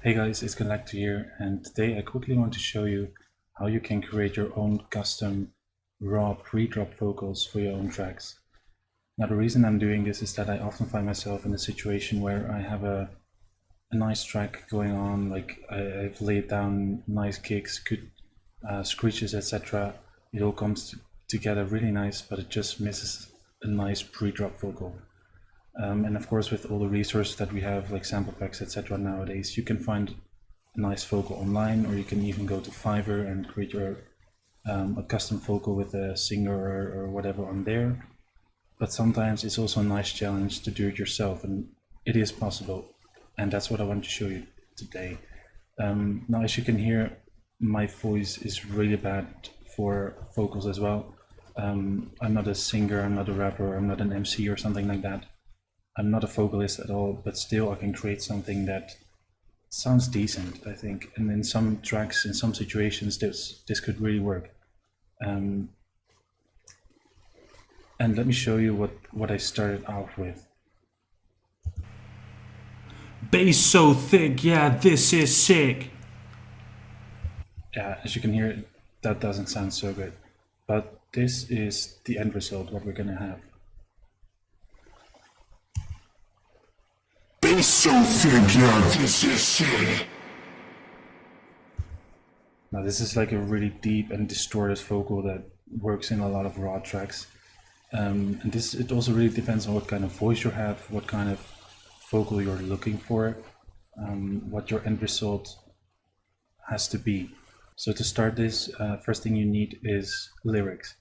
Hey guys, it's Galactor here, and today I quickly want to show you how you can create your own custom raw pre-drop vocals for your own tracks. Now the reason I'm doing this is that I often find myself in a situation where I have a nice track going on, like I've laid down nice kicks, good screeches, etc. It all comes together really nice, but it just misses a nice pre-drop vocal. And of course, with all the resources that we have, like sample packs, etc. nowadays, you can find a nice vocal online, or you can even go to Fiverr and create your a custom vocal with a singer or whatever on there. But sometimes it's also a nice challenge to do it yourself, and it is possible. And that's what I want to show you today. Now, as you can hear, my voice is really bad for vocals as well. I'm not a singer, I'm not a rapper, I'm not an MC or something like that. I'm not a vocalist at all, but still I can create something that sounds decent, I think. And in some tracks, in some situations, this could really work. And let me show you what I started out with. Bass so thick, yeah, this is sick. Yeah, as you can hear, that doesn't sound so good. But this is the end result, what we're gonna have. Bass so thick, yeah, this is sick. Now this is like a really deep and distorted vocal that works in a lot of raw tracks. And it also really depends on what kind of voice you have, what kind of vocal you're looking for, what your end result has to be. So to start this, first thing you need is lyrics.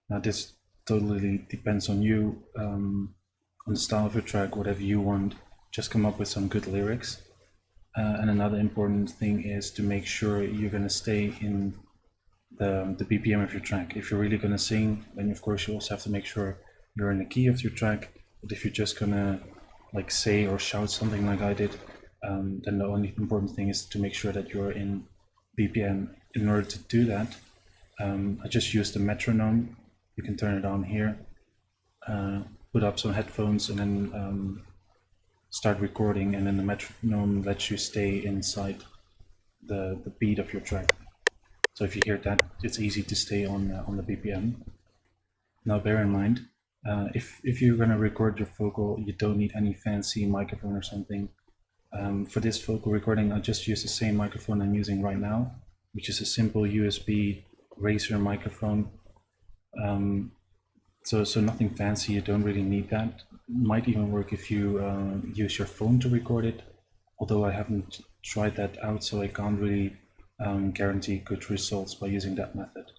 Now this totally depends on you, on the style of your track, whatever you want. Just come up with some good lyrics. And another important thing is to make sure you're going to stay in the BPM of your track. If you're really going to sing, then of course you also have to make sure you're in the key of your track. But if you're just going to like say or shout something like I did, then the only important thing is to make sure that you're in BPM. In order to do that, I just use the metronome. You can turn it on here, put up some headphones, and then start recording, and then the metronome lets you stay inside the beat of your track. So if you hear that, it's easy to stay on the BPM. Now bear in mind, if you're going to record your vocal, you don't need any fancy microphone or something. For this vocal recording, I just use the same microphone I'm using right now, which is a simple USB Razer microphone. So nothing fancy, you don't really need that. Might even work if you use your phone to record it, although I haven't tried that out, so I can't really guarantee good results by using that method.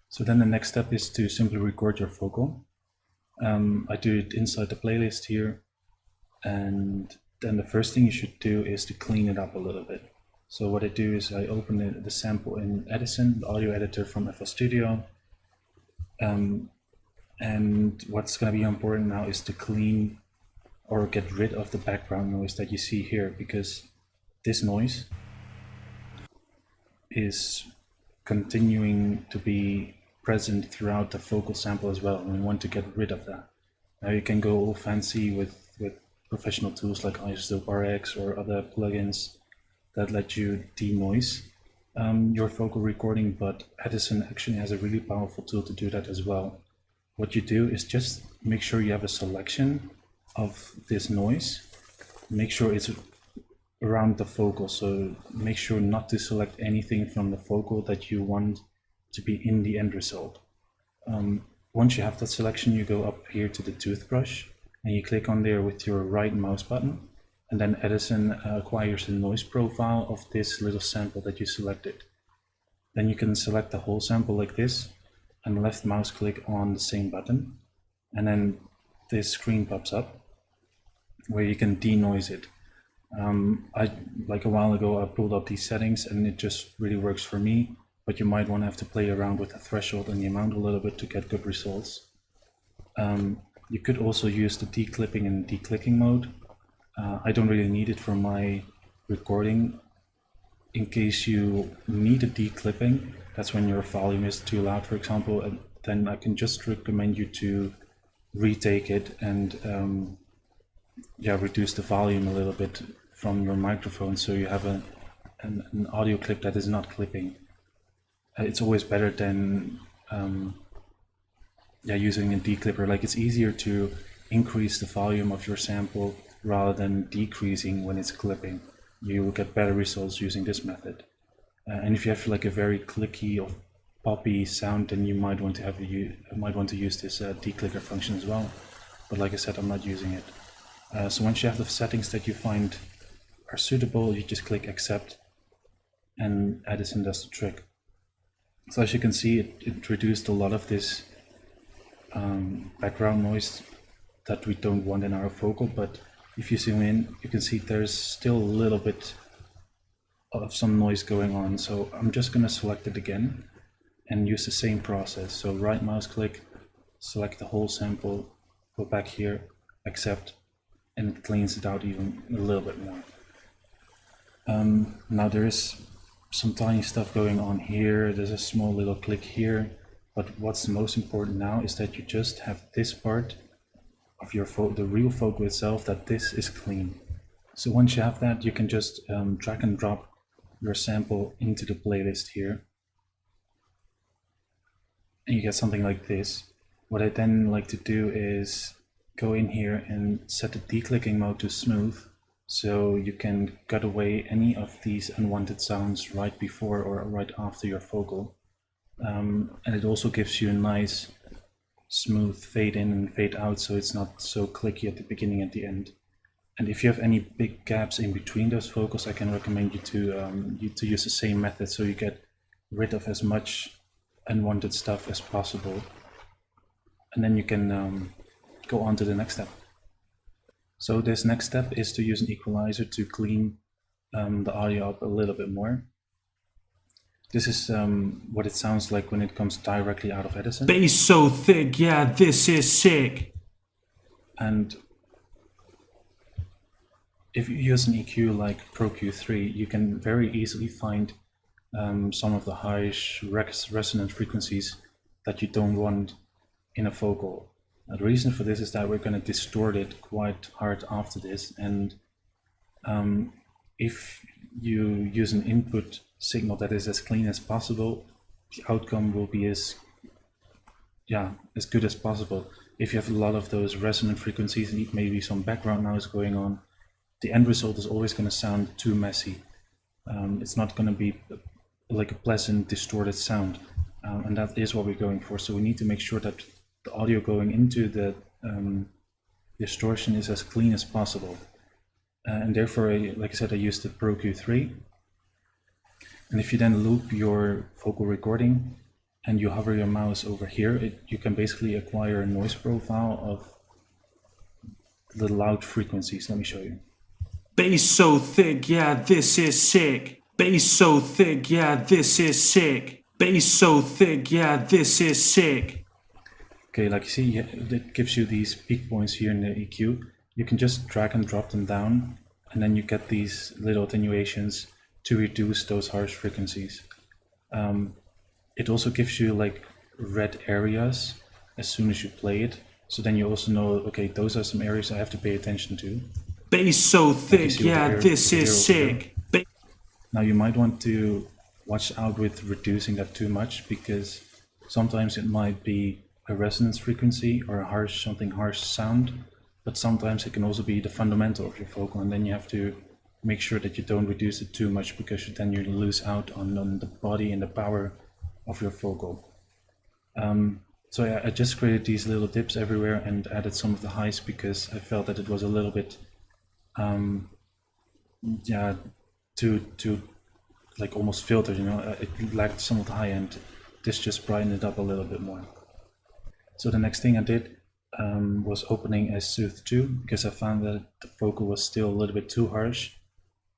So then the next step is to simply record your vocal. I do it inside the playlist here, and then the first thing you should do is to clean it up a little bit. So what I do is I open the sample in Edison, the audio editor from FL Studio. And what's going to be important now is to clean or get rid of the background noise that you see here, because this noise is continuing to be present throughout the vocal sample as well, and we want to get rid of that. Now you can go all fancy with professional tools like iZotope RX or other plugins that let you denoise your vocal recording, but Edison actually has a really powerful tool to do that as well. What you do is just make sure you have a selection of this noise. Make sure it's around the vocal, so make sure not to select anything from the vocal that you want to be in the end result. Once you have that selection, you go up here to the toothbrush and you click on there with your right mouse button, and then Edison acquires the noise profile of this little sample that you selected. Then you can select the whole sample like this, and left mouse click on the same button, and then this screen pops up where you can denoise it. Like a while ago, I pulled up these settings and it just really works for me, but you might want to have to play around with the threshold and the amount a little bit to get good results. You could also use the declipping and declicking mode. I don't really need it for my recording. In case you need a declipping, that's when your volume is too loud, for example, and then I can just recommend you to retake it and reduce the volume a little bit from your microphone, so you have an audio clip that is not clipping. It's always better than using a declipper. Like, it's easier to increase the volume of your sample rather than decreasing when it's clipping. You will get better results using this method. And if you have like a very clicky or poppy sound, then you might want to use this declicker function as well. But like I said, I'm not using it. So once you have the settings that you find are suitable, you just click accept, and Edison does the trick. So as you can see, it reduced a lot of this background noise that we don't want in our vocal, but if you zoom in, you can see there's still a little bit of some noise going on. So I'm just going to select it again and use the same process. So right mouse click, select the whole sample, go back here, accept, and it cleans it out even a little bit more. Now there is some tiny stuff going on here, there's a small little click here, but what's most important now is that you just have this part of your the real vocal itself, that this is clean. So once you have that, you can just drag and drop your sample into the playlist here, and you get something like this. What I then like to do is go in here and set the declicking mode to smooth, so you can cut away any of these unwanted sounds right before or right after your vocal. And it also gives you a nice smooth fade in and fade out, so it's not so clicky at the beginning and the end. And if you have any big gaps in between those vocals, I can recommend you to use the same method, so you get rid of as much unwanted stuff as possible. And then you can go on to the next step. So this next step is to use an equalizer to clean the audio up a little bit more. This is what it sounds like when it comes directly out of Edison. Bass so thick, yeah, this is sick. And if you use an EQ like Pro Q3, you can very easily find some of the harsh resonant frequencies that you don't want in a vocal. The reason for this is that we're going to distort it quite hard after this, and if you use an input signal that is as clean as possible, the outcome will be as good as possible. If you have a lot of those resonant frequencies and maybe some background noise going on, the end result is always going to sound too messy. It's not going to be like a pleasant distorted sound, and that is what we're going for. So we need to make sure that the audio going into the distortion is as clean as possible, and therefore, like I said, I used the Pro Q3. And if you then loop your vocal recording and you hover your mouse over here, you can basically acquire a noise profile of the loud frequencies. Let me show you. Bass so thick, yeah, this is sick. Bass so thick, yeah, this is sick. Bass so thick, yeah, this is sick. Okay, like you see, it gives you these peak points here in the EQ. You can just drag and drop them down, and then you get these little attenuations to reduce those harsh frequencies. It also gives you like red areas as soon as you play it, so then you also know, okay, those are some areas I have to pay attention to. Bass so thick, yeah, this is sick. Now you might want to watch out with reducing that too much, because sometimes it might be a resonance frequency or a something harsh sound, but sometimes it can also be the fundamental of your vocal, and then you have to make sure that you don't reduce it too much, because then you lose out on the body and the power of your vocal. So yeah, I just created these little dips everywhere and added some of the highs because I felt that it was a little bit too like almost filtered, you know. It lacked some of the high end. This just brightened it up a little bit more. So the next thing I did was opening as Soothe 2, because I found that the vocal was still a little bit too harsh.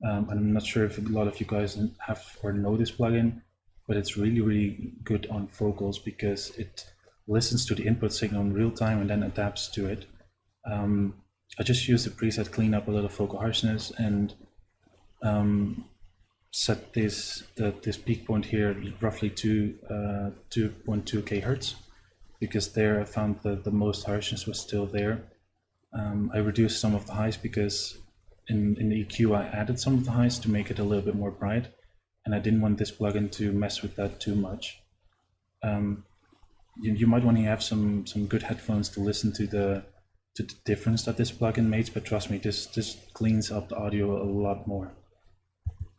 I'm not sure if a lot of you guys have or know this plugin, but it's really good on vocals because it listens to the input signal in real time and then adapts to it. I just used the preset clean up a little vocal harshness and set this peak point here roughly to 2.2 kHz, because there I found that the most harshness was still there. I reduced some of the highs because in the EQ, I added some of the highs to make it a little bit more bright, and I didn't want this plugin to mess with that too much. You might want to have some good headphones to listen to the difference that this plugin makes, but trust me, this cleans up the audio a lot more.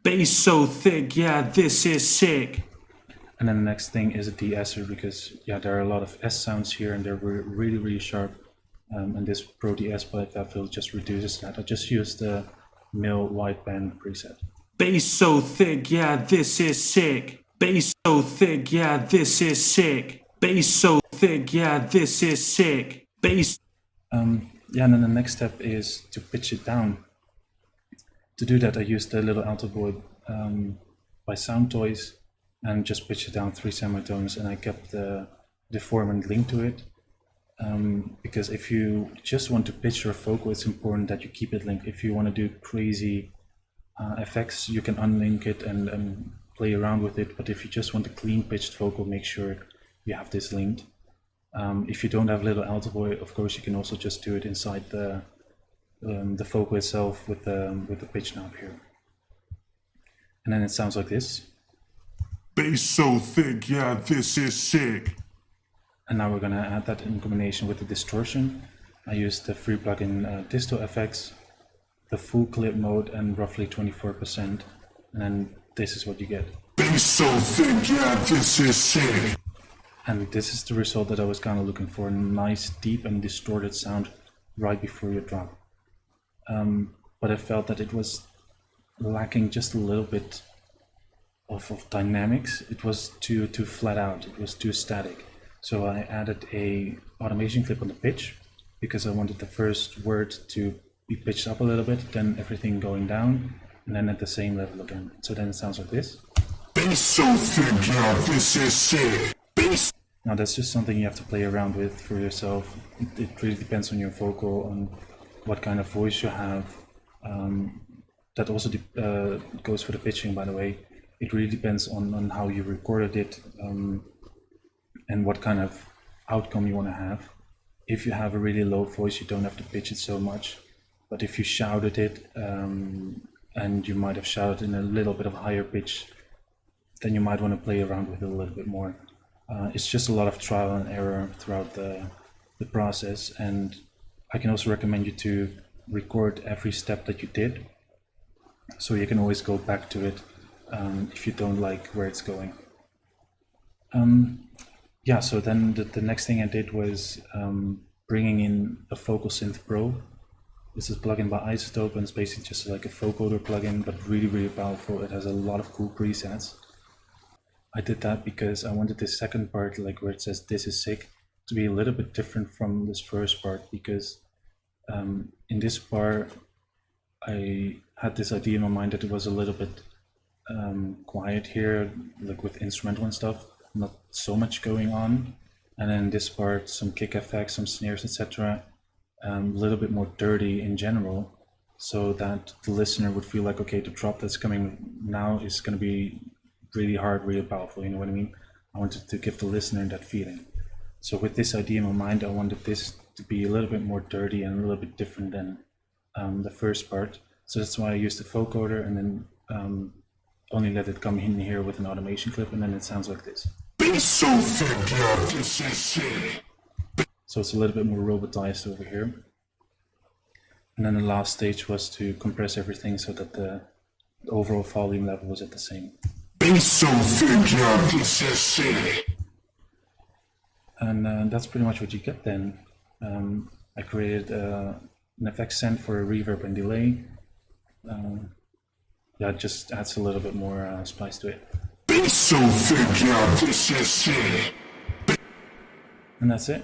Bass so thick, yeah, this is sick. And then the next thing is a de-esser, because yeah, there are a lot of S sounds here and they're really sharp. And this Pro De-ess by VOCALS just reduces that. I just used the mil wideband preset. Bass so thick, yeah, this is sick. Bass so thick, yeah, this is sick. Bass so thick, yeah, this is sick. Bass. Yeah, and then the next step is to pitch it down. To do that, I used the little alto board by Sound Toys and just pitched it down 3 semitones, and I kept the deformant link to it. Because if you just want to pitch your vocal, it's important that you keep it linked. If you want to do crazy effects, you can unlink it and play around with it. But if you just want a clean pitched vocal, make sure you have this linked. If you don't have little alto boy, of course, you can also just do it inside the vocal itself with the pitch knob here. And then it sounds like this. Bass so thick, yeah, this is sick. And now we're going to add that in combination with the distortion. I used the free plugin Disto FX, the full clip mode, and roughly 24%. And then this is what you get. Bass so thick, yeah, this is sick. And this is the result that I was kind of looking for. A nice, deep and distorted sound right before you drop. But I felt that it was lacking just a little bit of dynamics. It was too flat out. It was too static. So I added a automation clip on the pitch because I wanted the first word to be pitched up a little bit, then everything going down, and then at the same level again. So then it sounds like this. Bass so thick, yeah, this is sick. Bass. Now that's just something you have to play around with for yourself. It really depends on your vocal, on what kind of voice you have. That also goes for the pitching, by the way. It really depends on how you recorded it. And what kind of outcome you want to have. If you have a really low voice, you don't have to pitch it so much. But if you shouted it, and you might have shouted in a little bit of higher pitch, then you might want to play around with it a little bit more. It's just a lot of trial and error throughout the process. And I can also recommend you to record every step that you did, so you can always go back to it if you don't like where it's going. Yeah, so then the next thing I did was bringing in a Vocal Synth Pro. This is a plugin by Isotope, and it's basically just like a vocoder plugin, but really powerful. It has a lot of cool presets. I did that because I wanted this second part, like where it says "this is sick," to be a little bit different from this first part, because in this part I had this idea in my mind that it was a little bit quiet here, like with instrumental and stuff. Not so much going on, and then this part, some kick effects, some snares, etc. A little bit more dirty in general, so that the listener would feel like, okay, the drop that's coming now is going to be really hard, really powerful, you know what I mean? I wanted to give the listener that feeling. So with this idea in my mind, I wanted this to be a little bit more dirty and a little bit different than the first part. So that's why I used the vocoder, and then only let it come in here with an automation clip, and then it sounds like this. Bass so thick, yeah, this is sick. So it's a little bit more robotized over here. And then the last stage was to compress everything so that the overall volume level was at the same. Bass so thick, yeah, this is sick. And that's pretty much what you get then. I created an effects send for a reverb and delay. Yeah, it just adds a little bit more spice to it. Bass so thick, yeah, this is sick. And that's it.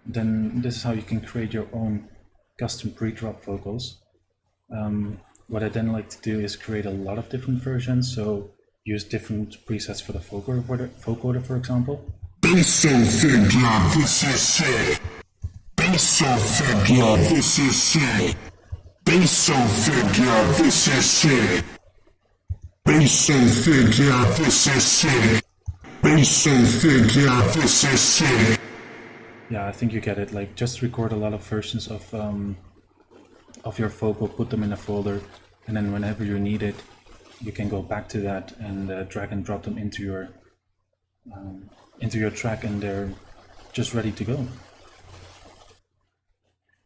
Then this is how you can create your own custom pre-drop vocals. What I then like to do is create a lot of different versions, so use different presets for the vocoder, for example. Bass so thick, yeah, this is sick. Bass so thick, yeah, this is sick. Bass so thick, yeah, this is sick. Bass so thick, yeah, this is sick. Bass so thick, yeah, this is sick. Yeah, I think you get it. Like, just record a lot of versions of of your vocal, put them in a folder, and then whenever you need it, you can go back to that and drag and drop them into your track, and they're just ready to go.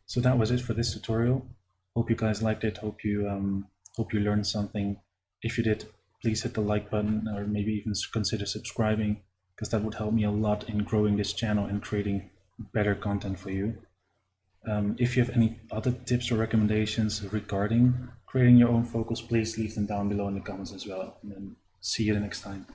So that was it for this tutorial. Hope you guys liked it. Hope you learned something. If you did, please hit the like button, or maybe even consider subscribing, because that would help me a lot in growing this channel and creating better content for you. If you have any other tips or recommendations regarding creating your own vocals, please leave them down below in the comments as well. And then see you the next time.